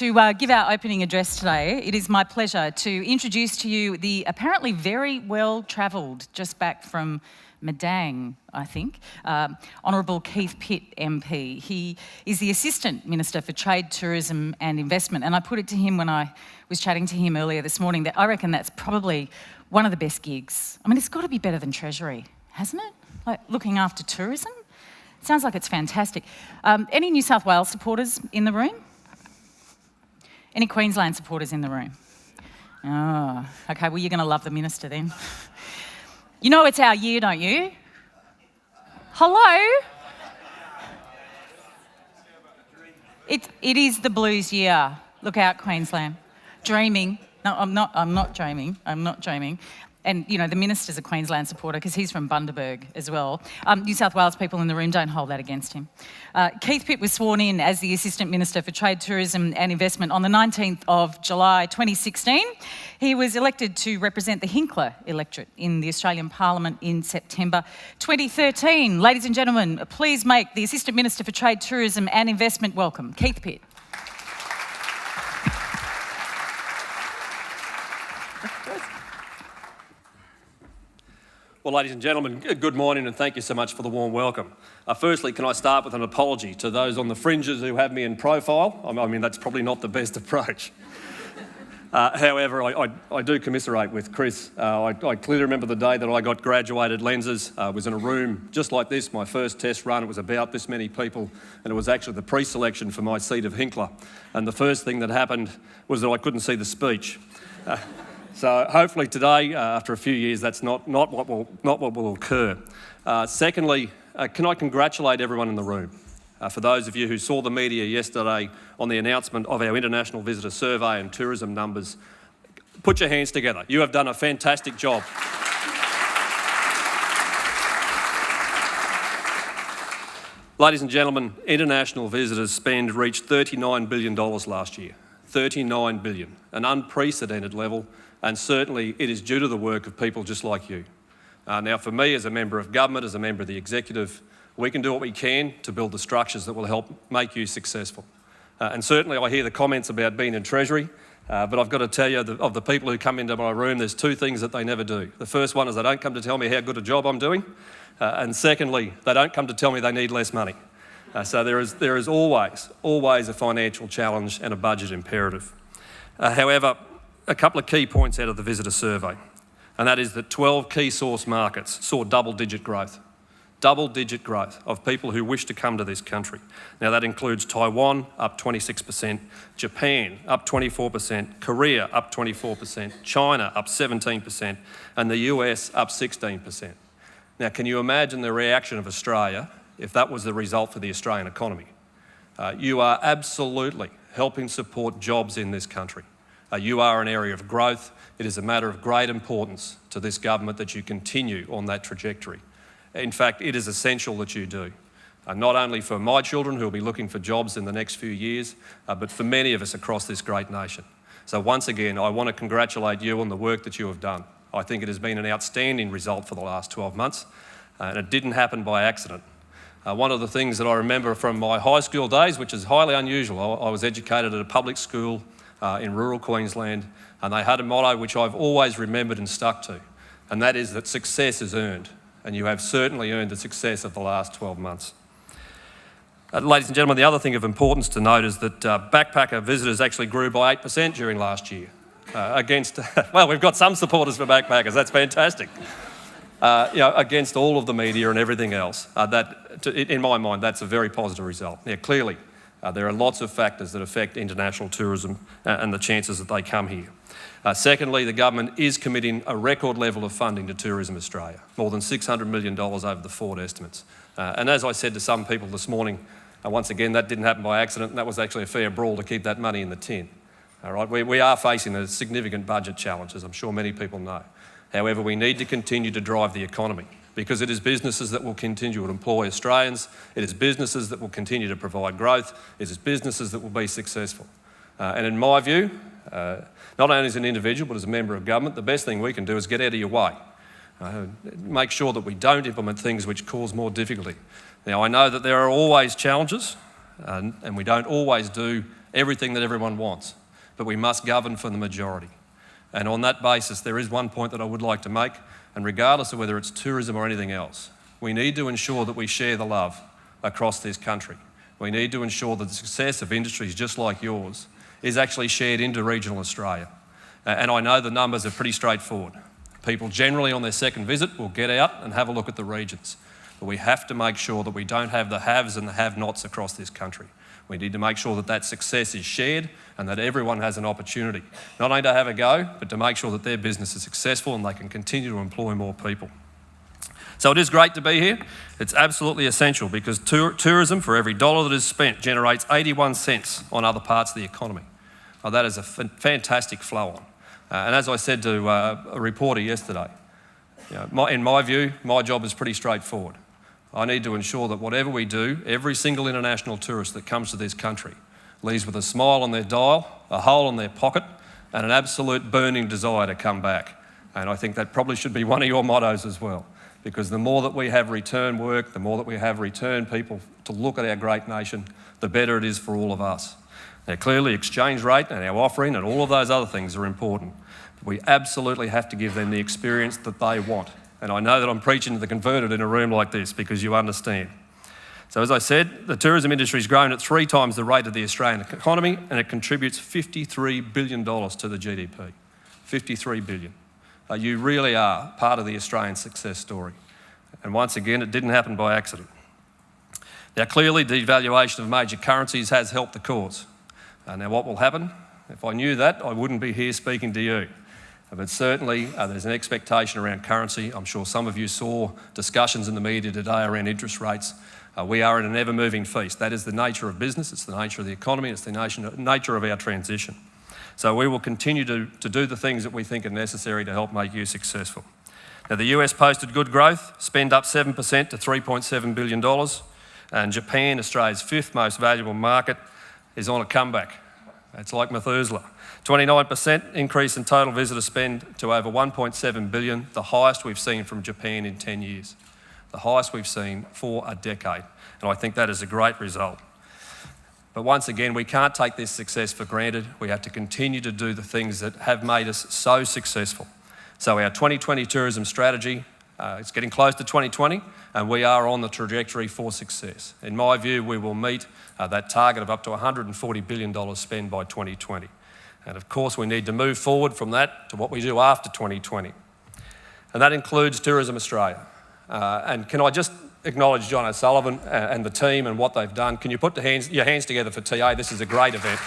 to give our opening address today, it is my pleasure to introduce to you the apparently very well-travelled, just back from Madang, I think, Honourable Keith Pitt MP. He is the Assistant Minister for Trade, Tourism and Investment, and I put it to him when I was chatting to him earlier this morning that I reckon that's probably one of the best gigs. I mean, it's got to be better than Treasury, hasn't it? Like looking after tourism? Sounds like it's fantastic. Any New South Wales supporters in the room? Any Queensland supporters in the room? Oh, okay, well, you're going to love the minister then. You know it's our year, don't you? Hello? It is the Blues year. Look out, Queensland. Dreaming. No, I'm not dreaming. And, you know, the minister's a Queensland supporter because he's from Bundaberg as well. New South Wales people in the room, don't hold that against him. Keith Pitt was sworn in as the Assistant Minister for Trade, Tourism and Investment on the 19th of July 2016. He was elected to represent the Hinkler electorate in the Australian Parliament in September 2013. Ladies and gentlemen, please make the Assistant Minister for Trade, Tourism and Investment welcome, Keith Pitt. Well, ladies and gentlemen, good morning and thank you so much for the warm welcome. Firstly, can I start with an apology to those on the fringes who have me in profile? I mean, that's probably not the best approach. However, I do commiserate with Chris. I clearly remember the day that I got graduated lenses. I was in a room just like this, my first test run. It was about this many people, and it was actually the pre-selection for my seat of Hinkler. And the first thing that happened was that I couldn't see the speech. So hopefully today, after a few years, that's not what will occur. Secondly, can I congratulate everyone in the room? For those of you who saw the media yesterday on the announcement of our international visitor survey and tourism numbers, put your hands together. You have done a fantastic job. Ladies and gentlemen, international visitors spend reached $39 billion last year. $39 billion, an unprecedented level. And certainly it is due to the work of people just like you. Now for me as a member of government, as a member of the executive, we can do what we can to build the structures that will help make you successful. And certainly I hear the comments about being in Treasury, but I've got to tell you, of the people who come into my room, there's two things that they never do. The first one is they don't come to tell me how good a job I'm doing. And secondly, they don't come to tell me they need less money. So there is always a financial challenge and a budget imperative. However, a couple of key points out of the visitor survey, and that is that 12 key source markets saw double-digit growth of people who wish to come to this country. Now that includes Taiwan, up 26%, Japan, up 24%, Korea, up 24%, China, up 17%, and the US, up 16%. Now, can you imagine the reaction of Australia if that was the result for the Australian economy? You are absolutely helping support jobs in this country. You are an area of growth. It is a matter of great importance to this government that you continue on that trajectory. In fact, it is essential that you do. Not only for my children who will be looking for jobs in the next few years, but for many of us across this great nation. So once again, I want to congratulate you on the work that you have done. I think it has been an outstanding result for the last 12 months, and it didn't happen by accident. One of the things that I remember from my high school days, which is highly unusual, I was educated at a public school in rural Queensland, and they had a motto which I've always remembered and stuck to, and that is that success is earned, and you have certainly earned the success of the last 12 months. Ladies and gentlemen, the other thing of importance to note is that backpacker visitors actually grew by 8% during last year against, well, we've got some supporters for backpackers, that's fantastic. Against all of the media and everything else, in my mind, that's a very positive result. Now, clearly, there are lots of factors that affect international tourism and the chances that they come here. Secondly, the government is committing a record level of funding to Tourism Australia, more than $600 million over the forward estimates. And as I said to some people this morning, once again, that didn't happen by accident, and that was actually a fair brawl to keep that money in the tin. All right, we are facing a significant budget challenge, as I'm sure many people know. However, we need to continue to drive the economy, because it is businesses that will continue to employ Australians, it is businesses that will continue to provide growth, it is businesses that will be successful. And in my view, not only as an individual but as a member of government, the best thing we can do is get out of your way. Make sure that we don't implement things which cause more difficulty. Now, I know that there are always challenges and we don't always do everything that everyone wants, but we must govern for the majority. And on that basis, there is one point that I would like to make, and regardless of whether it's tourism or anything else, we need to ensure that we share the love across this country. We need to ensure that the success of industries just like yours is actually shared into regional Australia. And I know the numbers are pretty straightforward. People generally on their second visit will get out and have a look at the regions. But we have to make sure that we don't have the haves and the have-nots across this country. We need to make sure that that success is shared and that everyone has an opportunity, not only to have a go, but to make sure that their business is successful and they can continue to employ more people. So it is great to be here. It's absolutely essential because tourism, for every dollar that is spent, generates 81 cents on other parts of the economy. That is a fantastic flow on. And as I said to a reporter yesterday, in my view, my job is pretty straightforward. I need to ensure that whatever we do, every single international tourist that comes to this country leaves with a smile on their dial, a hole in their pocket, and an absolute burning desire to come back. And I think that probably should be one of your mottos as well, because the more that we have return work, the more that we have return people to look at our great nation, the better it is for all of us. Now, clearly, exchange rate and our offering and all of those other things are important. But we absolutely have to give them the experience that they want. And I know that I'm preaching to the converted in a room like this because you understand. So as I said, the tourism industry has grown at 3 times the rate of the Australian economy, and it contributes $53 billion to the GDP. $53 billion. You really are part of the Australian success story. And once again, it didn't happen by accident. Now, clearly, devaluation of major currencies has helped the cause. Now, what will happen? If I knew that, I wouldn't be here speaking to you. But certainly, there's an expectation around currency. I'm sure some of you saw discussions in the media today around interest rates. We are in an ever-moving feast. That is the nature of business, it's the nature of the economy, it's the nature of our transition. So we will continue to do the things that we think are necessary to help make you successful. Now, the US posted good growth, spend up 7% to $3.7 billion, and Japan, Australia's 5th most valuable market, is on a comeback. It's like Methuselah. 29% increase in total visitor spend to over $1.7 billion, the highest we've seen from Japan in 10 years. The highest we've seen for a decade. And I think that is a great result. But once again, we can't take this success for granted. We have to continue to do the things that have made us so successful. So our 2020 tourism strategy, it's getting close to 2020, and we are on the trajectory for success. In my view, we will meet that target of up to $140 billion spend by 2020. And of course, we need to move forward from that to what we do after 2020. And that includes Tourism Australia. And can I just acknowledge John O'Sullivan and the team and what they've done. Can you put your hands together for TA? This is a great event.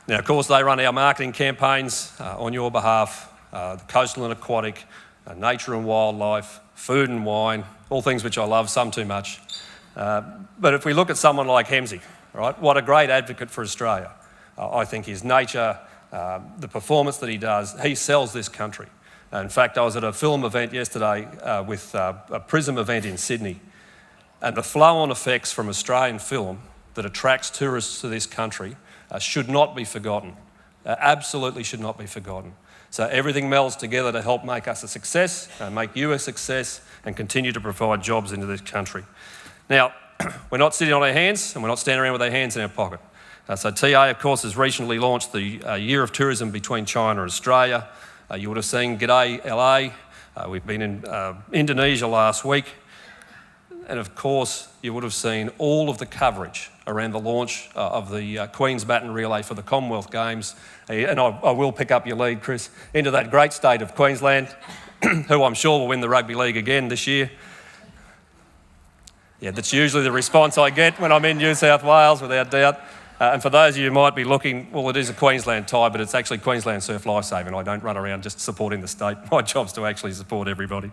Now, of course, they run our marketing campaigns on your behalf, the coastal and aquatic, nature and wildlife, food and wine, all things which I love, some too much. But if we look at someone like Hemsey, right, what a great advocate for Australia. I think his nature, the performance that he does, he sells this country. In fact, I was at a film event yesterday with a Prism event in Sydney, and the flow-on effects from Australian film that attracts tourists to this country should not be forgotten. Absolutely should not be forgotten. So everything melds together to help make us a success, make you a success, and continue to provide jobs into this country. Now, we're not sitting on our hands, and we're not standing around with our hands in our pocket. So TA, of course, has recently launched the Year of Tourism between China and Australia. You would have seen G'day LA. We've been in Indonesia last week. And of course, you would have seen all of the coverage around the launch of the Queen's Baton Relay for the Commonwealth Games. And I will pick up your lead, Chris, into that great state of Queensland, who I'm sure will win the rugby league again this year. Yeah, that's usually the response I get when I'm in New South Wales, without doubt. And for those of you who might be looking, well, it is a Queensland tie, but it's actually Queensland Surf Lifesaving. I don't run around just supporting the state. My job's to actually support everybody.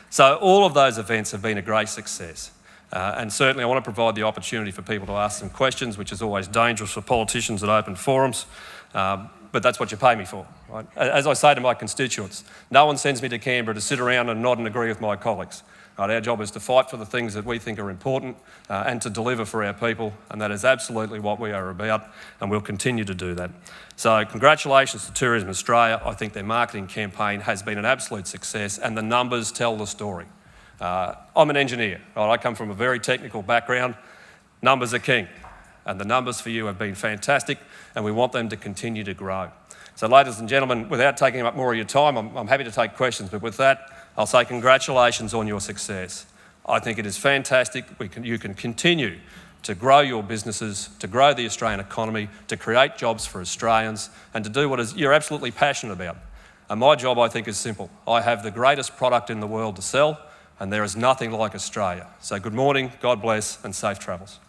So all of those events have been a great success. And certainly I want to provide the opportunity for people to ask some questions, which is always dangerous for politicians at open forums. But that's what you pay me for, right? As I say to my constituents, no one sends me to Canberra to sit around and nod and agree with my colleagues. Right, our job is to fight for the things that we think are important and to deliver for our people, and that is absolutely what we are about, and we'll continue to do that. So congratulations to Tourism Australia. I think their marketing campaign has been an absolute success, and the numbers tell the story. I'm an engineer. Right? I come from a very technical background. Numbers are king, and the numbers for you have been fantastic, and we want them to continue to grow. So ladies and gentlemen, without taking up more of your time, I'm happy to take questions, but with that, I'll say congratulations on your success. I think it is fantastic. You can continue to grow your businesses, to grow the Australian economy, to create jobs for Australians, and to do what you're absolutely passionate about. And my job, I think, is simple. I have the greatest product in the world to sell, and there is nothing like Australia. So good morning, God bless, and safe travels.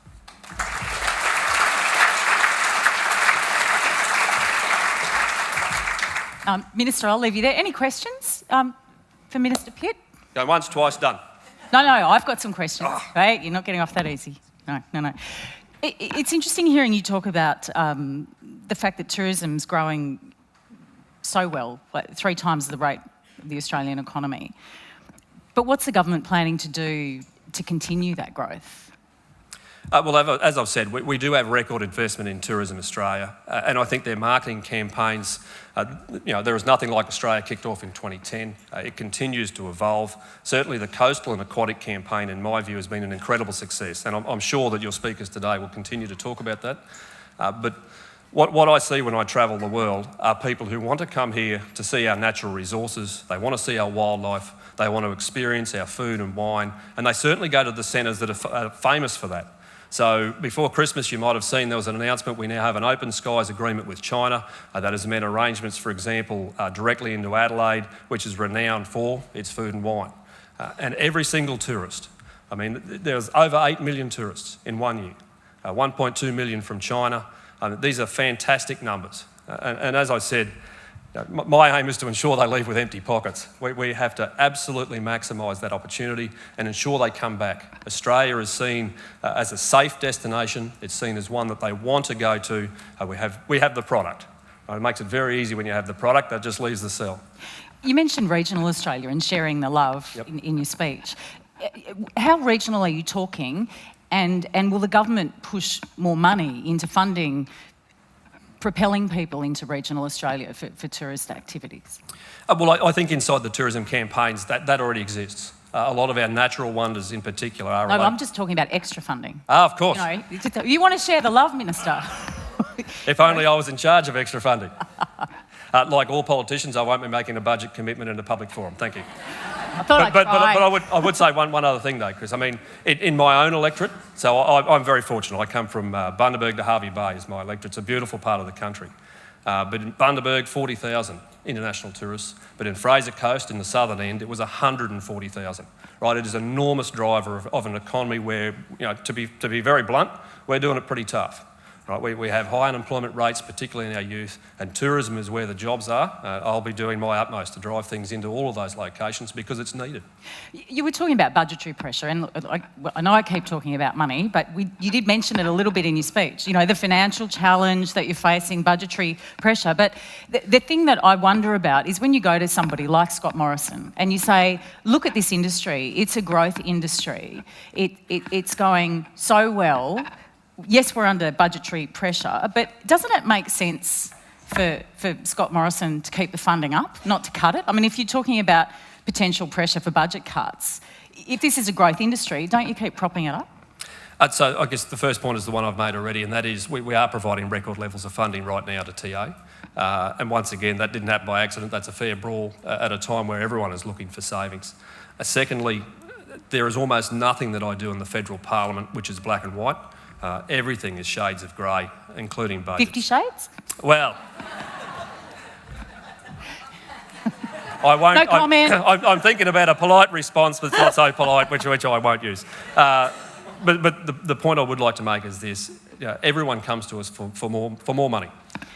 Minister, I'll leave you there. Any questions for Minister Pitt? Go once, twice, done. No, I've got some questions. Right? You're not getting off that easy. No. It's interesting hearing you talk about the fact that tourism's growing so well, like 3 times the rate of the Australian economy. But what's the government planning to do to continue that growth? Well, as I've said, we do have record investment in Tourism Australia, and I think their marketing campaigns, there is nothing like Australia kicked off in 2010. It continues to evolve. Certainly the coastal and aquatic campaign, in my view, has been an incredible success, and I'm sure that your speakers today will continue to talk about that. But what I see when I travel the world are people who want to come here to see our natural resources, they want to see our wildlife, they want to experience our food and wine, and they certainly go to the centres that are famous for that. So before Christmas, you might have seen there was an announcement. We now have an open skies agreement with China that has meant arrangements, for example, directly into Adelaide, which is renowned for its food and wine. And every single tourist, there's over 8 million tourists in 1 year, 1.2 million from China. These are fantastic numbers. And as I said, my aim is to ensure they leave with empty pockets. We have to absolutely maximise that opportunity and ensure they come back. Australia is seen as a safe destination. It's seen as one that they want to go to. We have the product. It makes it very easy when you have the product. That just leaves the cell. You mentioned regional Australia and sharing the love in your speech. How regional are you talking? And will the government push more money into funding propelling people into regional Australia for tourist activities? Well, I think inside the tourism campaigns, that already exists. A lot of our natural wonders in particular are... No, I'm just talking about extra funding. Of course. You want to share the love, Minister. If only I was in charge of extra funding. Like all politicians, I won't be making a budget commitment in a public forum. Thank you. But I would say one other thing though, because in my own electorate, so I'm very fortunate. I come from Bundaberg to Hervey Bay is my electorate. It's a beautiful part of the country. But in Bundaberg, 40,000 international tourists. But in Fraser Coast, in the southern end, it was 140,000. Right, it is an enormous driver of an economy where, to be very blunt, we're doing it pretty tough. Right, we have high unemployment rates, particularly in our youth, and tourism is where the jobs are. I'll be doing my utmost to drive things into all of those locations because it's needed. You were talking about budgetary pressure, and I know I keep talking about money, but you did mention it a little bit in your speech. The financial challenge that you're facing, budgetary pressure. But the thing that I wonder about is when you go to somebody like Scott Morrison and you say, look at this industry, it's a growth industry, it's going so well. Yes, we're under budgetary pressure, but doesn't it make sense for Scott Morrison to keep the funding up, not to cut it? If you're talking about potential pressure for budget cuts, if this is a growth industry, don't you keep propping it up? So I guess the first point is the one I've made already, and that is we are providing record levels of funding right now to TA. And once again, that didn't happen by accident. That's a fair brawl at a time where everyone is looking for savings. Secondly, there is almost nothing that I do in the federal parliament which is black and white. Everything is shades of grey, including budgets. 50 Shades? Well, I won't. No comment. I'm thinking about a polite response, but it's not so polite, which I won't use. But the point I would like to make is this: everyone comes to us for more money.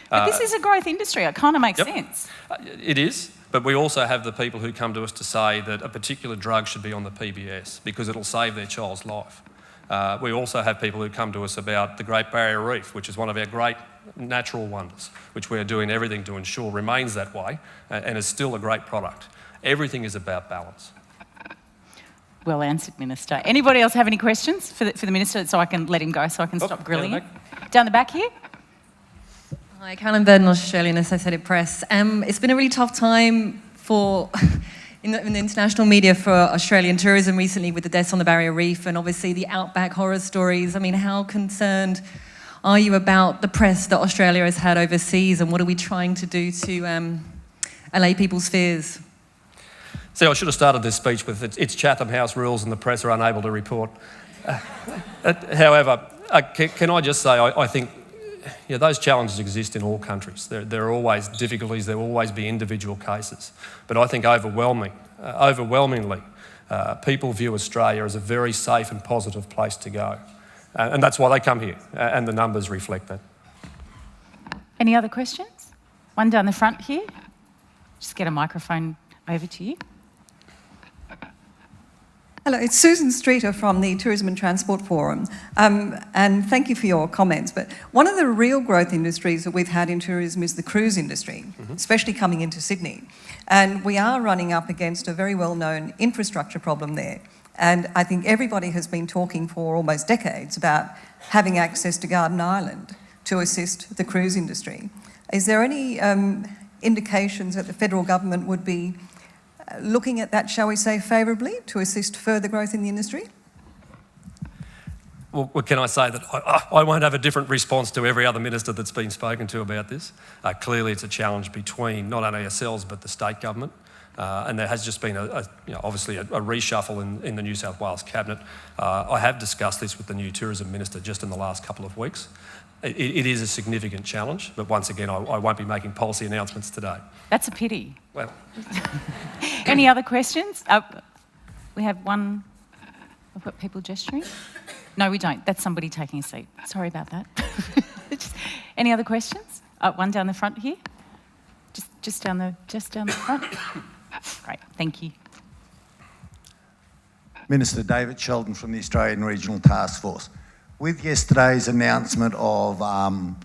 But this is a growth industry. It kind of makes sense. It is. But we also have the people who come to us to say that a particular drug should be on the PBS because it'll save their child's life. We also have people who come to us about the Great Barrier Reef, which is one of our great natural wonders, which we are doing everything to ensure remains that way and is still a great product. Everything is about balance. Well answered, Minister. Anybody else have any questions for the Minister so I can let him go so I can stop grilling him? Down the back here. Hi, Carolyn Burden, Australian Associated Press. It's been a really tough time for in the international media for Australian tourism recently with the deaths on the Barrier Reef and obviously the outback horror stories. I mean, how concerned are you about the press that Australia has had overseas, and what are we trying to do to allay people's fears? See, I should have started this speech with it's Chatham House rules and the press are unable to report. However, can I just say, I think those challenges exist in all countries. There are always difficulties, there will always be individual cases. But I think overwhelmingly, people view Australia as a very safe and positive place to go. And that's why they come here, and the numbers reflect that. Any other questions? One down the front here. Just get a microphone over to you. Hello, it's Susan Streeter from the Tourism and Transport Forum, and thank you for your comments. But one of the real growth industries that we've had in tourism is the cruise industry, especially coming into Sydney. And we are running up against a very well-known infrastructure problem there. And I think everybody has been talking for almost decades about having access to Garden Island to assist the cruise industry. Is there any indications that the federal government would be looking at that, shall we say, favourably to assist further growth in the industry? Well, can I say that I won't have a different response to every other minister that's been spoken to about this. Clearly, it's a challenge between not only ourselves but the state government. And there has just been obviously a reshuffle in the New South Wales cabinet. I have discussed this with the new tourism minister just in the last couple of weeks. It is a significant challenge, but once again, I won't be making policy announcements today. That's a pity. Well, Any other questions? We have one. I've got people gesturing. No, we don't. That's somebody taking a seat. Sorry about that. Any other questions? One down the front here. Just down the front. Great, thank you. Minister David Sheldon from the Australian Regional Task Force. With yesterday's announcement of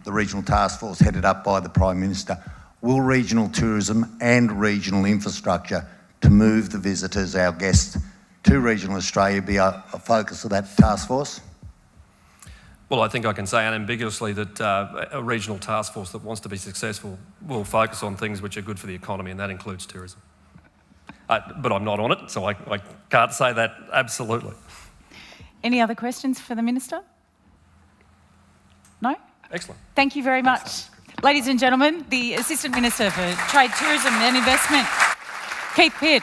the Regional Task Force headed up by the Prime Minister, will regional tourism and regional infrastructure to move the visitors, our guests, to regional Australia be a focus of that task force? well, I think I can say unambiguously that a regional task force that wants to be successful will focus on things which are good for the economy, and that includes tourism. But I'm not on it, so I can't say that absolutely. Any other questions for the Minister? No? Excellent. Thank you very much. Ladies and gentlemen, the Assistant Minister for Trade, Tourism and Investment, Keith Pitt.